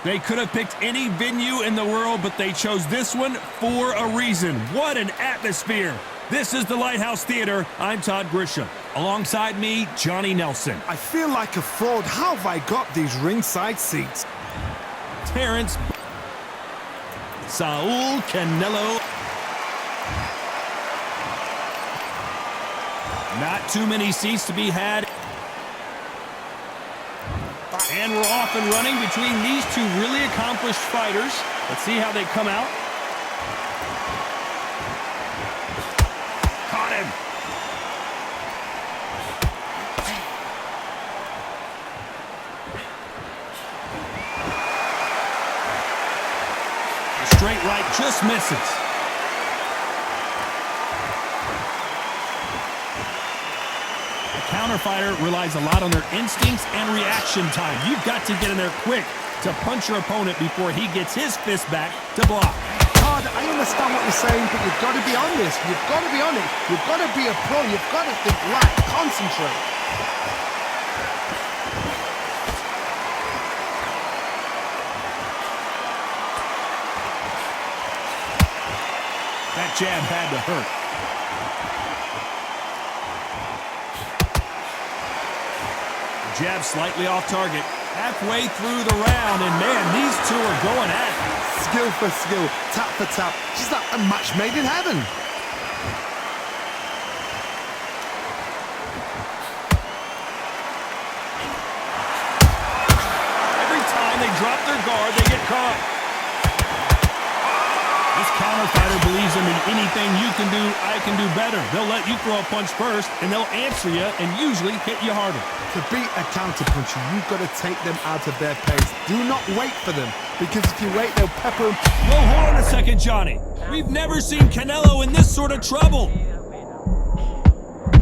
They could have picked any venue in the world, but they chose this one for a reason. What an atmosphere. This is the Lighthouse Theater. I'm Todd Grisham. Alongside me, Johnny Nelson. I feel like a fraud. How have I got these ringside seats? Terrence. Saul Canelo. Not too many seats to be had. And we're off and running between these two really accomplished fighters. Let's see how they come out. Caught him. The straight right just misses. Counter fighter relies a lot on their instincts and reaction time. You've got to get in there quick to punch your opponent before he gets his fist back to block. Todd, I understand what you're saying, but you've got to be on this. You've got to be on it. You've got to be a pro. You've got to think right. Concentrate. That jab had to hurt. Jab slightly off target. Halfway through the round, and man, these two are going at it. Skill for skill, tap for tap. Just like a match made in heaven. Every time they drop their guard, they get caught. This counter fighter believes in anything you can do, I can do better. They'll let you throw a punch first, and they'll answer you and usually hit you harder. To beat a counterpuncher, you've got to take them out of their pace. Do not wait for them, because if you wait, they'll pepper them. Whoa, hold on a second, Johnny. We've never seen Canelo in this sort of trouble.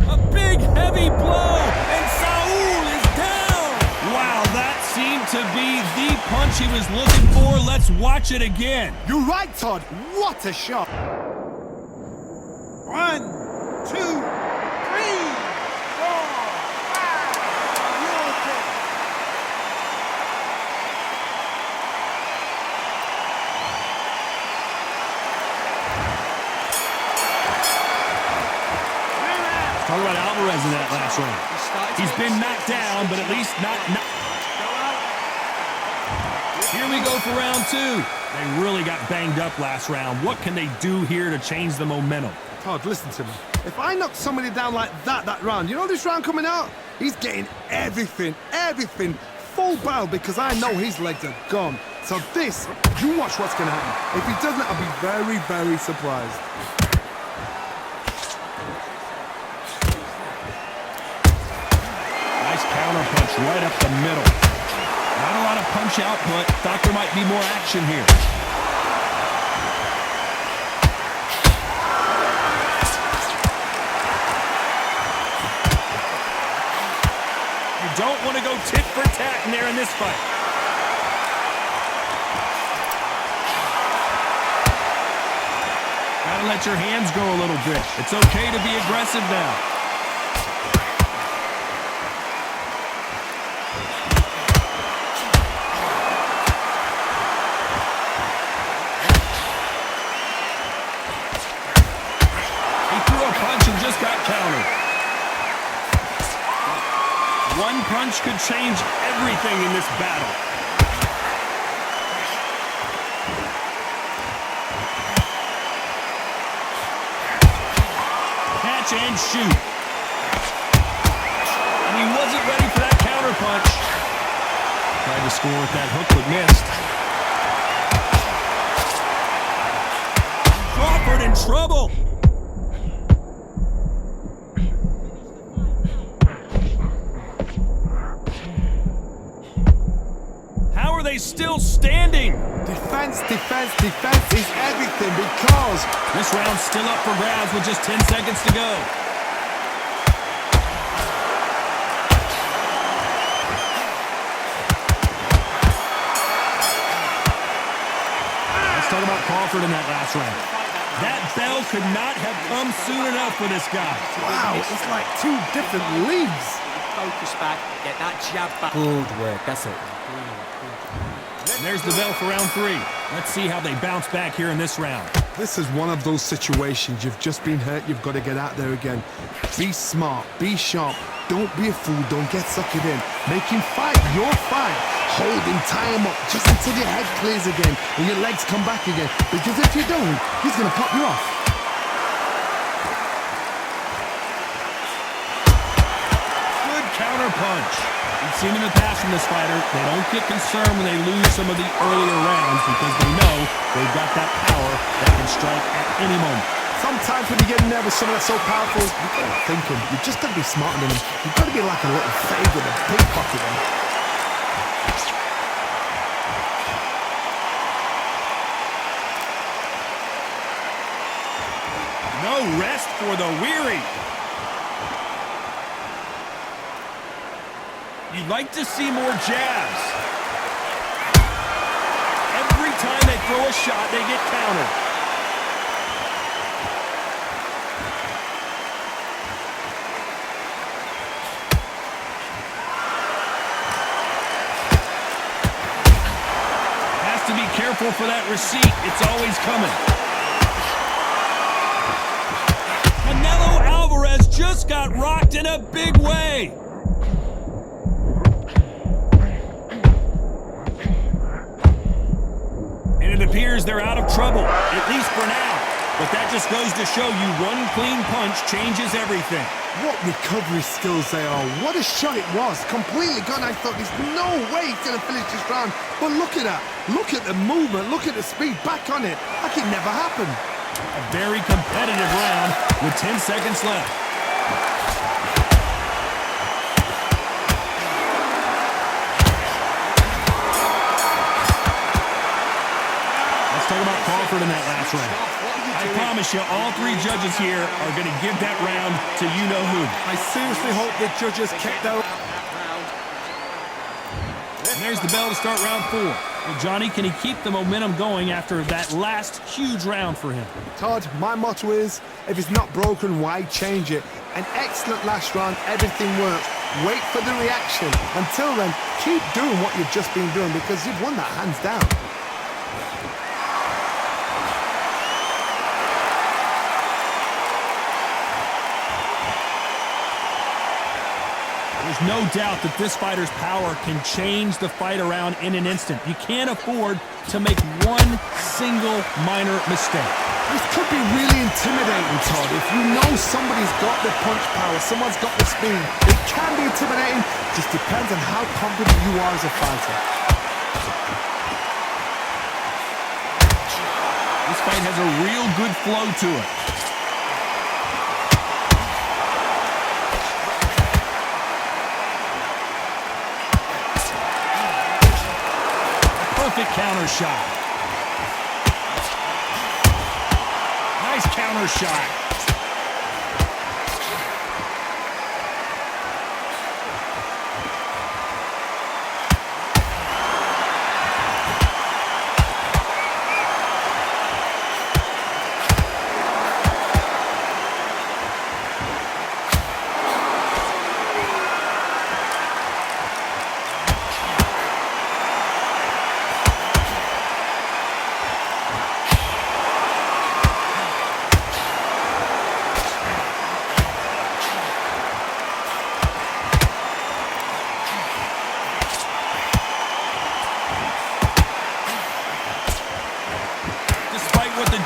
A big, heavy blow, and Saul is down. Wow, that seemed to be the punch he was looking for. Let's watch it again. You're right, Todd. What a shot. 1, 2, 3, 4, 5. Talk about Alvarez in that last round. He's been knocked down, but at least not. Here we go for round two. They really got banged up last round. What can they do here to change the momentum? Todd, listen to me. If I knock somebody down like that round, you know this round coming out? He's getting everything, full barrel, because I know his legs are gone. So this, you watch what's going to happen. If he doesn't, I'll be very, very surprised. Nice counter punch right up the middle. Not a lot of punch output. Thought there might be more action here. You don't want to go tit for tat in there in this fight. Gotta let your hands go a little bit. It's okay to be aggressive now. Just got countered. One punch could change everything in this battle. Catch and shoot. And he wasn't ready for that counter punch. Tried to score with that hook, but missed. Crawford in trouble. They still standing. Defense is everything, because this round's still up for grabs with just 10 seconds to go. Let's talk about Crawford in that last round. That bell could not have come soon enough for this guy. Wow, it's like two different leagues. Focus back, get that jab back. Good work, that's it. And there's the bell for round 3. Let's see how they bounce back here in this round. This is one of those situations. You've just been hurt. You've got to get out there again. Be smart. Be sharp. Don't be a fool. Don't get suckered in. Make him fight your fight. Hold him, tie him up just until your head clears again and your legs come back again. Because if you don't, he's going to pop you off. Good counter punch. We've seen in the past from this fighter. They don't get concerned when they lose some of the earlier rounds because they know they've got that power that can strike at any moment. Sometimes when you get in there with someone that's so powerful, you've got to think him. You've just got to be smarter than him. You've got to be like a little favourite, a pickpocket him. No rest for the weary. You'd like to see more jabs. Every time they throw a shot, they get countered. Has to be careful for that receipt. It's always coming. Canelo Alvarez just got rocked in a big way. It appears they're out of trouble, at least for now. But that just goes to show you one clean punch changes everything. What recovery skills they are. What a shot it was. Completely gone. I thought there's no way he's going to finish this round. But look at that. Look at the movement. Look at the speed. Back on it. Like it never happened. A very competitive round with 10 seconds left. Let's talk about Crawford in that last round. I promise you, all 3 judges here are going to give that round to you-know-who. I seriously hope the judges kept their... And there's the bell to start round 4. Well, Johnny, can he keep the momentum going after that last huge round for him? Todd, my motto is, if it's not broken, why change it? An excellent last round, everything works. Wait for the reaction. Until then, keep doing what you've just been doing because you've won that hands down. There's no doubt that this fighter's power can change the fight around in an instant. You can't afford to make one single minor mistake. This could be really intimidating, Todd. If you know somebody's got the punch power, someone's got the speed, it can be intimidating. Just depends on how confident you are as a fighter. This fight has a real good flow to it. Perfect counter shot. Nice counter shot.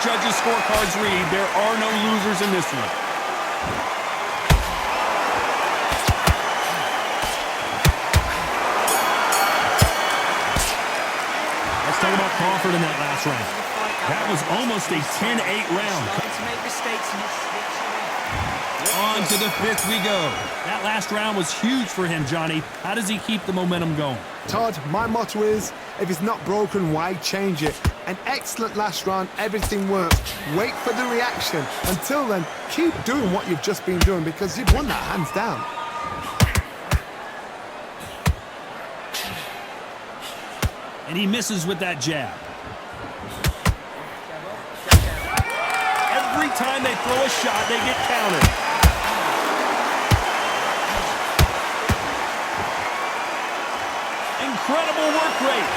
Judges' scorecards read, there are no losers in this one. Let's talk about Crawford in that last round. That was almost a 10-8 round. On to the 5th we go. That last round was huge for him, Johnny. How does he keep the momentum going? Todd, my motto is, if it's not broken, why change it? An excellent last round, everything works. Wait for the reaction. Until then, keep doing what you've just been doing because you've won that hands down. And he misses with that jab. Every time they throw a shot, they get countered. Incredible work rate.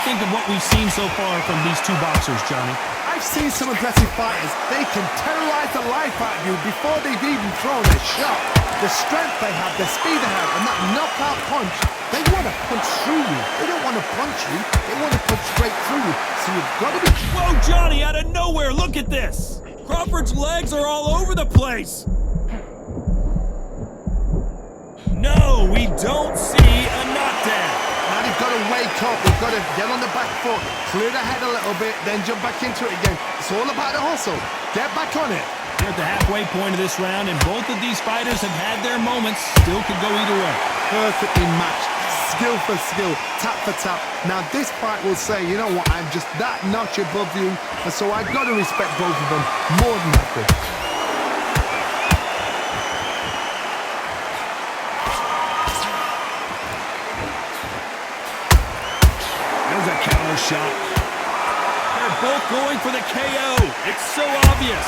think of what we've seen so far from these two boxers, Johnny? I've seen some aggressive fighters. They can terrorize the life out of you before they've even thrown a shot. The strength they have, the speed they have, and that knockout punch, they want to punch through you. They don't want to punch you. They want to punch straight through you. So you've got to be... Whoa, Johnny, out of nowhere, look at this. Crawford's legs are all over the place. No, we don't see a knockdown. Now they've got to wake up. They've got to get on the back foot, clear the head a little bit, then jump back into it again. It's all about the hustle. Get back on it. We're at the halfway point of this round, and both of these fighters have had their moments. Still could go either way. Perfectly matched. Skill for skill, tap for tap. Now this fight will say, you know what, I'm just that notch above you, and so I've got to respect both of them more than happy. There's a counter shot. They're both going for the KO. It's so obvious.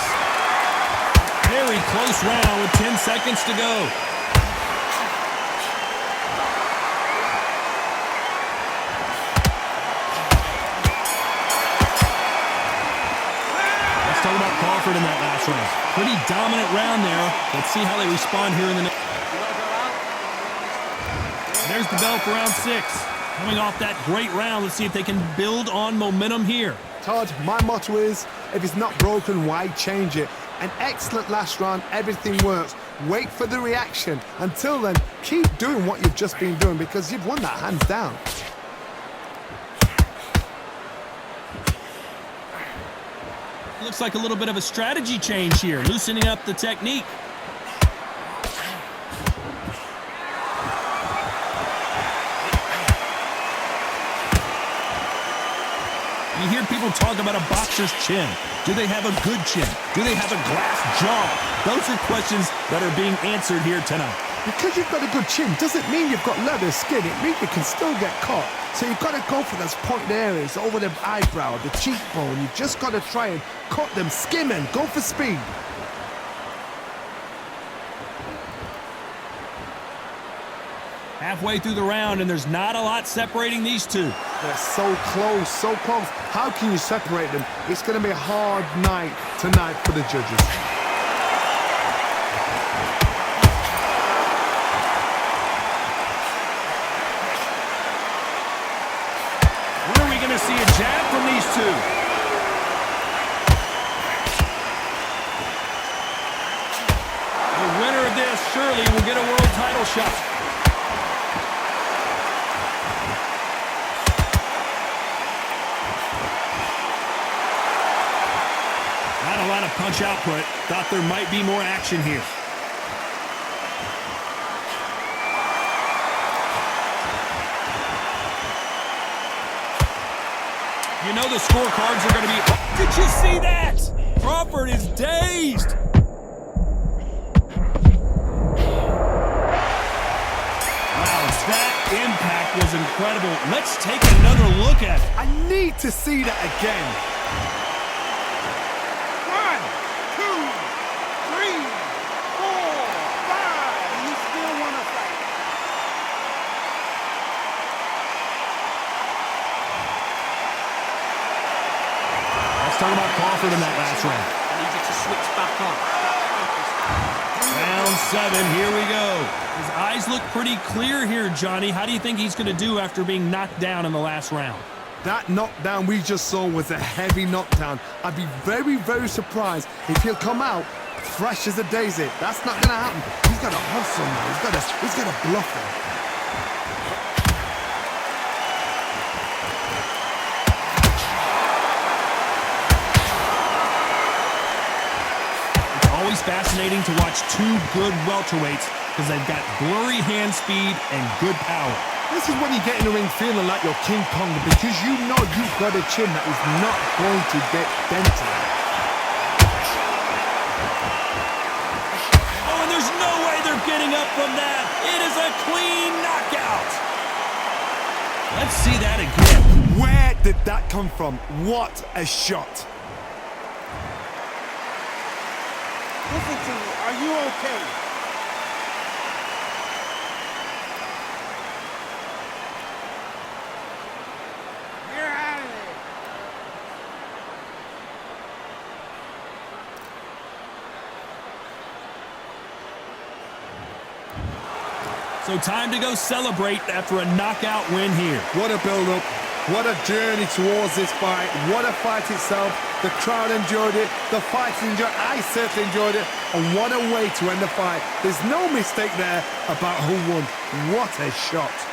Very close round with 10 seconds to go. Let's talk about Crawford in that last round. Pretty dominant round there. Let's see how they respond here in the next. There's the bell for round 6. Coming off that great round, let's see if they can build on momentum here. Todd, my motto is, if it's not broken, why change it? An excellent last round, everything works. Wait for the reaction. Until then, keep doing what you've just been doing because you've won that hands down. Looks like a little bit of a strategy change here, loosening up the technique. You hear people talk about a boxer's chin. Do they have a good chin? Do they have a glass jaw? Those are questions that are being answered here tonight. Because you've got a good chin doesn't mean you've got leather skin. It means you can still get caught. So you've got to go for those pointed areas over the eyebrow, the cheekbone. You've just got to try and cut them, skim and go for speed. Halfway through the round, and there's not a lot separating these two. They're so close, so close. How can you separate them? It's going to be a hard night tonight for the judges. When are we going to see a jab from these two? The winner of this surely will get a world title shot. Not a lot of punch output. Thought there might be more action here. You know the scorecards are going to be... Did you see that? Crawford is dazed. Wow, that impact was incredible. Let's take another look at it. I need to see that again. 1, 2, 3, 4, 5. You still want to fight? Let's talk about Crawford in that last round. I need you to switch back on. Round 7, here we go. His eyes look pretty clear here, Johnny. How do you think he's going to do after being knocked down in the last round? That knockdown we just saw was a heavy knockdown. I'd be very, very surprised if he'll come out fresh as a daisy. That's not going to happen. He's got to hustle now. He's got to bluff him. Always fascinating to watch two good welterweights because they've got blurry hand speed and good power. This is when you get in the ring feeling like you're King Kong because you know you've got a chin that is not going to get dented. Oh, and there's no way they're getting up from that. It is a clean knockout. Let's see that again. Where did that come from? What a shot. Listen to me. Are you okay? You're So time to go celebrate after a knockout win here. What a build-up. What a journey towards this fight. What a fight itself. The crowd enjoyed it. The fighters enjoyed it. I certainly enjoyed it. And what a way to end the fight. There's no mistake there about who won. What a shot.